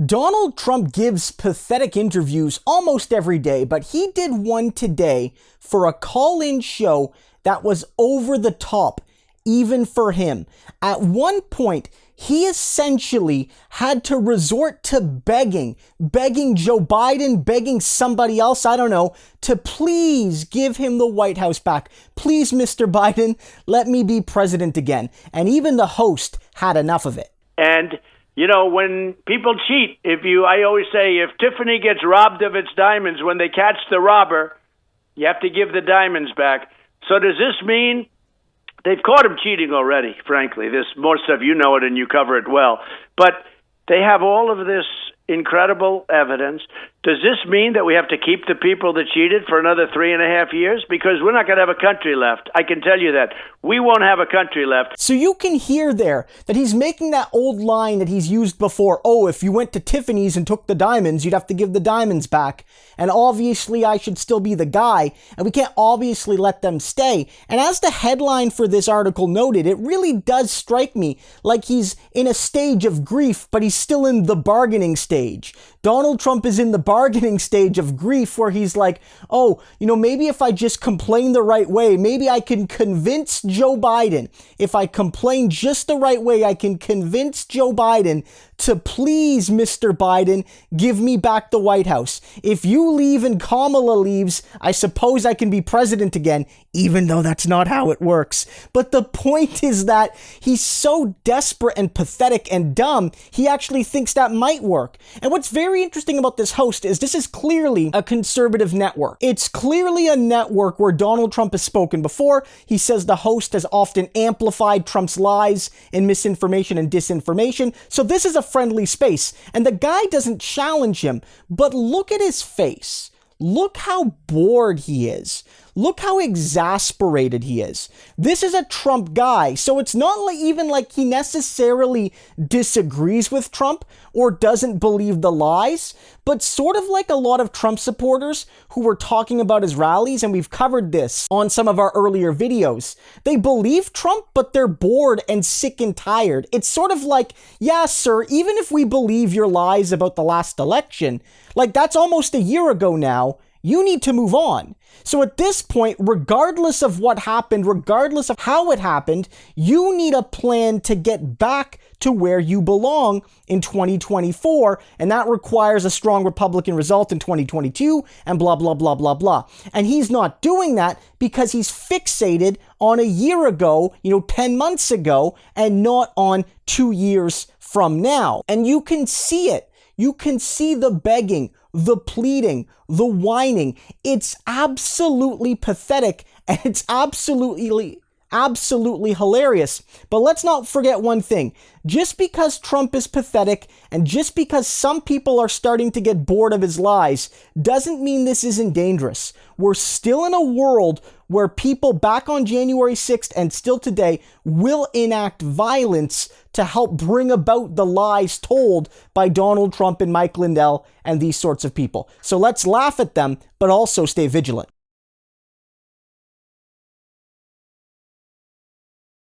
Donald Trump gives pathetic interviews almost every day, but he did one today for a call-in show that was over the top, even for him. At one point, he essentially had to resort to begging Joe Biden, begging somebody else, I don't know, to please give him the White House back. Please, Mr. Biden, let me be president again. And even the host had enough of it. And you know, when people cheat, I always say, if Tiffany gets robbed of its diamonds, when they catch the robber, you have to give the diamonds back. So does this mean they've caught him cheating already, frankly? There's more stuff, you know it and you cover it well. But they have all of this incredible evidence. Does this mean that we have to keep the people that cheated for another 3.5 years? Because we're not going to have a country left. I can tell you that. We won't have a country left. So you can hear there that he's making that old line that he's used before. Oh, if you went to Tiffany's and took the diamonds, you'd have to give the diamonds back. And obviously I should still be the guy. And we can't obviously let them stay. And as the headline for this article noted, it really does strike me like he's in a stage of grief, but he's still in the bargaining stage. Donald Trump is in the bargaining stage of grief where he's like, oh, maybe if I just complain the right way, maybe I can convince Joe Biden. If I complain just the right way, I can convince Joe Biden to please, Mr. Biden, give me back the White House. If you leave and Kamala leaves, I suppose I can be president again, even though that's not how it works. But the point is that he's so desperate and pathetic and dumb, he actually thinks that might work. And what's very interesting about this host is this is clearly a conservative network. It's clearly a network where Donald Trump has spoken before. He says the host has often amplified Trump's lies and misinformation and disinformation. So this is a friendly space. And the guy doesn't challenge him, but look at his face. Look how bored he is. Look how exasperated he is. This is a Trump guy, so it's not even like he necessarily disagrees with Trump or doesn't believe the lies, but sort of like a lot of Trump supporters who were talking about his rallies, and we've covered this on some of our earlier videos. They believe Trump, but they're bored and sick and tired. It's sort of like, yeah, sir, even if we believe your lies about the last election, like that's almost a year ago now, you need to move on. So at this point, regardless of what happened, regardless of how it happened, you need a plan to get back to where you belong in 2024. And that requires a strong Republican result in 2022 and blah, blah, blah, blah, blah. And he's not doing that because he's fixated on a year ago, 10 months ago, and not on 2 years from now. And you can see it. You can see the begging, the pleading, the whining. It's absolutely pathetic and it's absolutely hilarious. But let's not forget one thing. Just because Trump is pathetic and just because some people are starting to get bored of his lies doesn't mean this isn't dangerous. We're still in a world where people back on January 6th and still today will enact violence to help bring about the lies told by Donald Trump and Mike Lindell and these sorts of people. So let's laugh at them, but also stay vigilant.